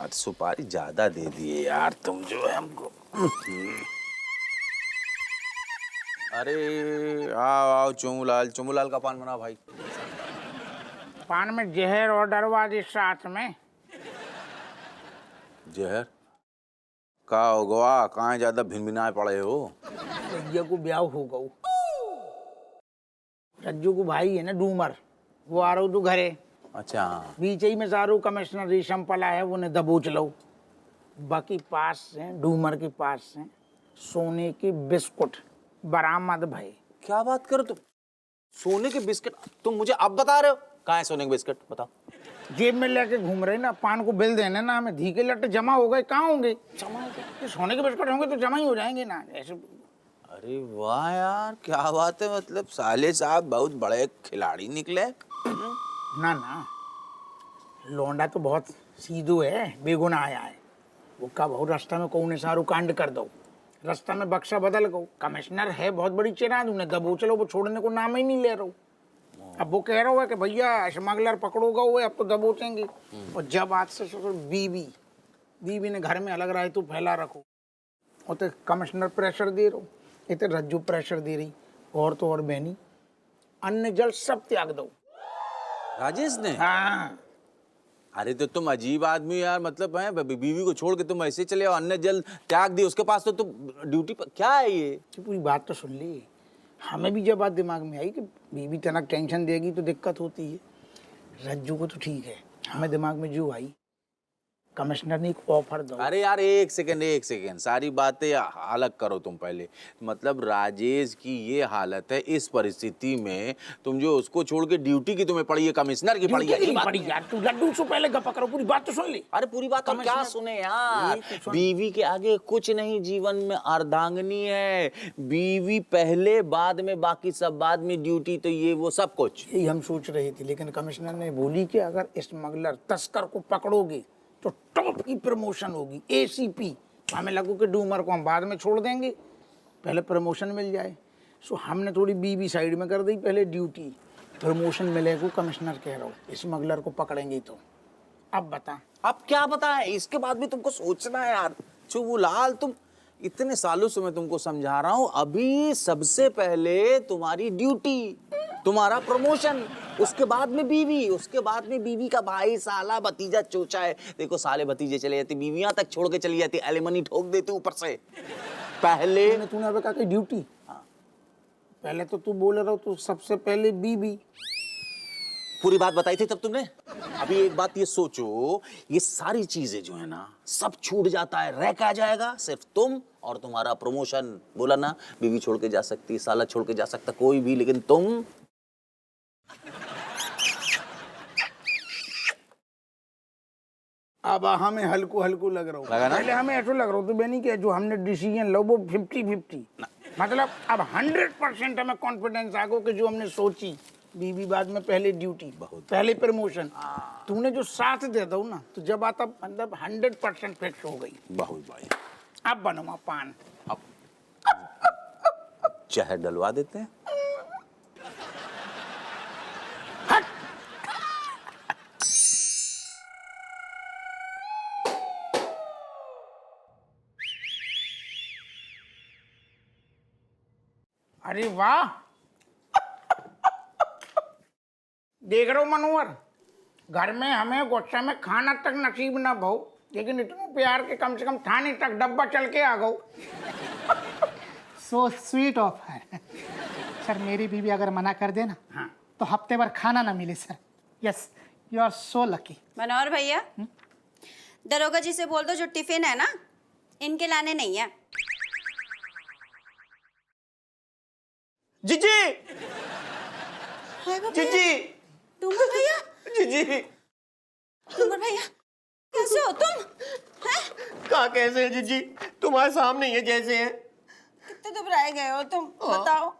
आज सुपारी ज्यादा दे दिए यार तुम जो है हमको। अरे आओ आओ चुमूलाल का पान बना भाई। पान में जहर और डरवादी साथ में। जहर का होगा? कहाँ ज्यादा भिनभिनाए पड़े हो? रज्जू को ब्याह हो गऊ। रज्जू को भाई है ना डूमर, वो आ रहा तू घरे। अच्छा हाँ। बीच ही में सारू कमिश्नर रेशम पला है, वो ने दबोच लो। बाकी पास से डूमर के पास से सोने के बिस्कुट बरामद भाई। क्या बात करो तुम? सोने के बिस्किट? तुम मुझे अब बता रहे हो कहाँ है सोने के बिस्किट? बताओ। जेब में लेके घूम रहे ना, पान को बिल देने ना, हमें धी के लट्टे जमा हो गए। कहाँ होंगे? जमा हो गए। सोने के बिस्कुट होंगे तो जमा ही हो जाएंगे ना ऐसे। अरे वाह यार, क्या बात है। मतलब साले साहब बहुत बड़े खिलाड़ी निकले। ना ना, लौंडा तो बहुत सीधू है, बेगुनाह आया है। वो का बहुत रास्ता में कौन सारू कांड कर दो, रास्ता में बक्सा बदल गो। कमिश्नर है बहुत बड़ी चिराद, उन्हें दबोचलो, वो छोड़ने को नाम ही नहीं ले रहा। अब वो कह रहा है कि भैया स्मगलर पकड़ोगा हुए, अब तो दबोचेंगे। और जब आज से बीबी ने घर में अलग रहा तो फैला रखो, और तो कमिश्नर प्रेशर दे रहो, इतने रज्जू प्रेशर दे रही, और तो और बहनी अन्न जल सब त्याग दो। राजेश ने? हाँ। अरे तो तुम अजीब आदमी यार। मतलब है बीवी को छोड़ के तुम ऐसे चले आओ, अन्न जल त्याग दी उसके पास, तो तुम ड्यूटी पर। क्या है ये? पूरी बात तो सुन ली। हमें भी जब बात दिमाग में आई कि बीवी तनक टेंशन देगी तो दिक्कत होती है। रज्जू को तो ठीक है, हमें दिमाग में जो आई, कमिश्नर ने एक ऑफर दो। अरे यार एक सेकंड, सारी बातें अलग करो तुम पहले। मतलब राजेश की ये हालत है, इस परिस्थिति में तुम जो उसको छोड़ के ड्यूटी की तुम्हें पड़ी है, कमिश्नर की पड़ी है। पड़ी यार, तू लड्डू से पहले गप्पा करो, पूरी बात तो सुन ली। अरे पूरी बात हम क्या सुने यार। बीवी के आगे कुछ नहीं जीवन में, अर्धांगिनी है बीवी, पहले बाद में बाकी सब, बाद में ड्यूटी तो ये वो सब कुछ। यही हम सोच रहे थे, लेकिन कमिश्नर ने बोली कि अगर स्मगलर तस्कर को पकड़ोगे तो टॉप की प्रमोशन होगी, एसीपी। हमें लगो कि डूमर को हम बाद में छोड़ देंगे, पहले प्रमोशन मिल जाए। सो हमने थोड़ी बीबी साइड में कर दी, पहले ड्यूटी, प्रमोशन मिलेगा। कमिश्नर कह रहा हूँ स्मगलर को पकड़ेंगे तो। अब बता, अब क्या बताएं? इसके बाद भी तुमको सोचना है यार। चुबुलाल, तुम इतने सालों से मैं तुमको समझा रहा हूँ, अभी सबसे पहले तुम्हारी ड्यूटी, तुम्हारा प्रमोशन, उसके बाद में बीवी, उसके बाद में बीवी का भाई, साला, भतीजा, चोचा है। देखो साले भतीजे चले जाते, बीवियां तक छोड़ के चली जाती, एलिमनी ठोक देते ऊपर से। पहले तूने अभी कहा कि ड्यूटी। हाँ। पहले तो तू बोल रहा हो तो सबसे पहले बीबी। पूरी बात बताई थी तब तुमने। अभी एक बात ये सोचो, ये सारी चीजें जो है ना, सब छूट जाता है, रह क्या जाएगा? सिर्फ तुम और तुम्हारा प्रमोशन। बोला ना, बीवी छोड़ के जा सकती, साला छोड़ के जा सकता, कोई भी, लेकिन तुम। अब हमें हल्कू लग रहा लगा हो, ना? पहले हमें ऐसा लग रहा हो तो बेनी कि जो हमने डिसीजन लो वो 50-50, मतलब अब 100% हमें कॉन्फिडेंस आ गया कि जो हमने सोची, बीवी बाद में पहले ड्यूटी, पहले प्रमोशन, तूने जो साथ दे दो ना, तो जब आता मतलब 100% फिक्स हो गई। बहुत भाई। अब बनवा पान, अब जहर डलवा देते हैं। अरे वाह, देख रहे हो मनोहर, घर में हमें गुस्सा में खाना तक नसीब ना भाव, लेकिन इतना प्यार के कम से कम थाने तक डब्बा चल के आ गो। सो स्वीट ऑफ है सर। मेरी बीवी अगर मना कर दे ना, हाँ, तो हफ्ते भर खाना ना मिले sir. Yes, you are so lucky. Manohar भैया, दरोगा जी से बोल दो जो टिफिन है ना, इनके लाने नहीं है। जीजी, जीजी, डूमर भैया, जीजी, डूमर भैया, कैसे हो तुम? हैं? कहाँ कैसे है जीजी? तुम्हारे सामने ही है जैसे है। कितने दुबराए गए हो तुम, बताओ।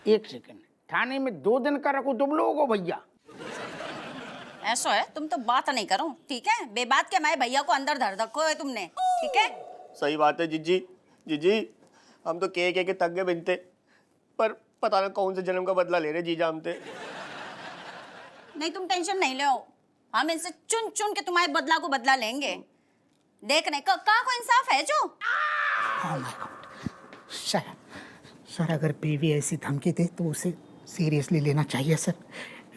एक सेकंड, थाने में 2 दिन का रखो तुम लोगों को भैया। ऐसा है, तुम तो बात नहीं करो, ठीक है? बेबात के मैं भैया को अंदर धर रखो है तुमने, ठीक है? सही बात है जीजी। जीजी, हम तो के तक गए बिनते, पर पता ना कौन से जन्म का बदला ले रहे जीजा हमसे। नहीं, तुम टेंशन नहीं लो, हम इनसे चुन चुन के तुम्हारे बदला को बदला लेंगे। देखने का को इंसाफ है जो। Oh my God. सर अगर बेबी ऐसी धमकी दे तो उसे सीरियसली लेना चाहिए सर।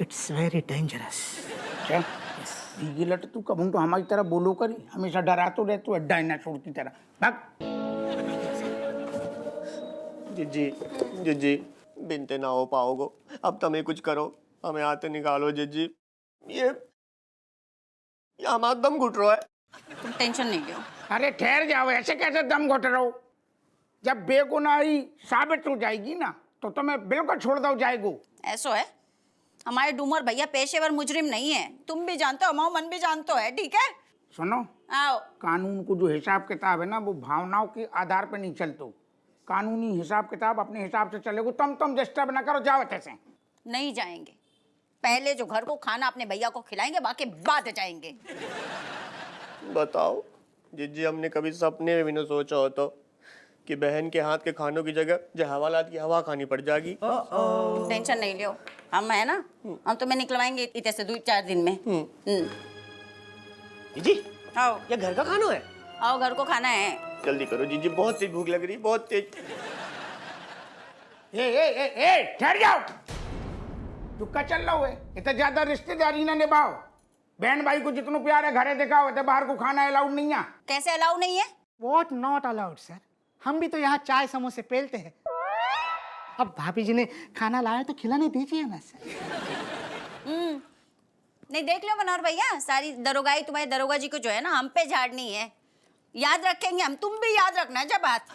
It's very dangerous. क्या ये लट तू कब तो हमारी तरह बोलो करी, हमेशा डरा तो रहे तू डायनासोर की तरह। भाग। जीजी बिनते ना हो पाओगे, अब तुम्हें कुछ करो, हमें हाथ निकालो जीजी। ये हमारा दम घुट रहा है। तुम टेंशन नहीं लो। अरे ठहर जाओ, ऐसे कैसे दम घुट रहे हो? जब बेगुनाही साबित हो जाएगी ना तो तुम्हें बिल्कुल छोड़ दो जाएगो। ऐसा है, हमारे डूमर भैया पेशेवर मुजरिम नहीं है, तुम भी जानते हो, मन भी जानते है, ठीक है? सुनो, आओ। कानून को जो हिसाब किताब है ना वो भावनाओं के आधार पर नहीं चलते। कानूनी हिसाब किताब अपने हिसाब से चलेगो। तुम डिस्टर्ब ना करो, जाओ ऐसे। नहीं जाएंगे, पहले जो घर को खाना अपने भैया को खिलाएंगे, बाकी बाद जाएंगे। बताओ जीजी, हमने कभी सपने में भी नहीं सोचा होता कि बहन के हाथ के खानों की जगह जो हवालात की हवा खानी पड़ जाएगी। तुम टेंशन नहीं लियो, हम है ना, हम तुम्हें निकलवाएंगे इतने से 2-4 दिन में। जीजी आओ, ये घर का खाना है? आओ, घर को खाना है। जल्दी करो जीजी, बहुत तेज भूख लग रही, बहुत तेज। ए ठहर जाओ, चुपका चल रहा है। इतना ज्यादा रिश्तेदारी ना निभाओ। बहन भाई को जितना प्यार है घरे दिखाओ, इतने बाहर को खाना अलाउड नहीं है। कैसे अलाउ नहीं है? What not allowed sir? हम भी तो यहाँ चाय समोसे पेलते हैं। अब भाभी जी ने खाना लाया तो खिलाने दीजिए ना सर। नहीं, देख लो मनोहर भैया, सारी दरोगाई तुम्हारे दरोगा जी को जो है ना हम पे झाड़नी है। याद रखेंगे हम, तुम भी याद रखना जब बात।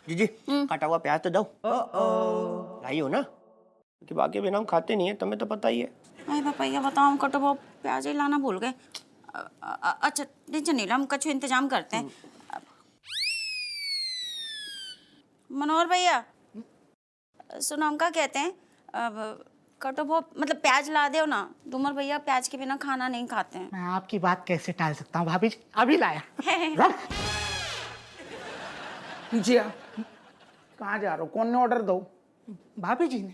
जीजी कटा हुआ प्याज तो दो, लाई हो ना, कि बाकी बिना हम खाते नहीं है, तुम्हें तो पता ही है। अरे भैया बताओ, हम कटो वो प्याज ही लाना भूल गए। अच्छा टेंशन नहीं लो, हम कुछ इंतजाम करते हैं। मनोहर भैया सुनो, हम क्या कहते हैं, अब कटो वो मतलब प्याज ला दो ना, डूमर भैया प्याज के बिना खाना नहीं खाते हैं। मैं आपकी बात कैसे टाल सकता हूँ भाभी जी, अभी लाया। पीछे आ, कहाँ जा रहे हो? कौन ने ऑर्डर दो? भाभी जी ने।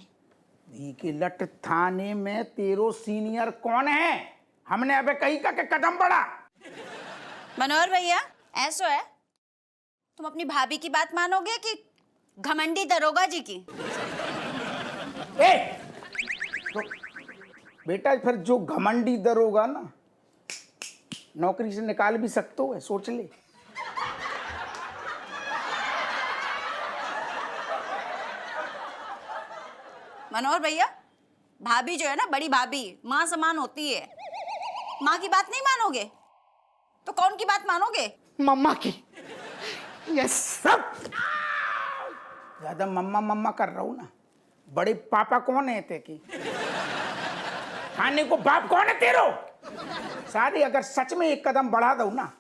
धी की लट, थाने में तेरो सीनियर कौन है? हमने अबे कहीं का के कदम बढ़ा। मनोहर भैया ऐसा है, तुम अपनी भाभी की बात मानोगे कि घमंडी दरोगा जी की? ए तो बेटा फिर जो घमंडी दरोगा ना नौकरी से निकाल भी सकते हो, सोच ले। मनोहर भैया, भाभी जो है ना, बड़ी भाभी माँ समान होती है। माँ की बात नहीं मानोगे तो कौन की बात मानोगे? मम्मा की। Yes sir. ज्यादा मम्मा मम्मा कर रहा हूं ना। बड़े पापा कौन है ते की? खाने को बाप कौन है तेरो? सारी अगर सच में एक कदम बढ़ा दो ना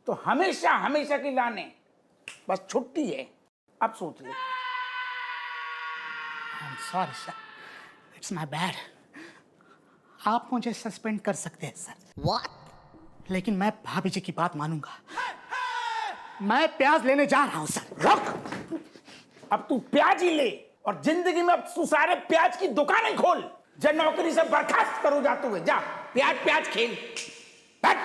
तो हमेशा हमेशा की लाने बस छुट्टी है। अब सोच ले। I'm sorry sir, it's my bad. आप मुझे सस्पेंड कर सकते हैं सर। What? लेकिन मैं भाभी जी की बात मानूंगा। मैं प्याज लेने जा रहा हूं सर। रुक, अब तू प्याज ही ले और जिंदगी में अब तू सारे प्याज की दुकानें खोल। जब नौकरी से बर्खास्त करो जाते हुए, जा प्याज प्याज खेल। बैठ।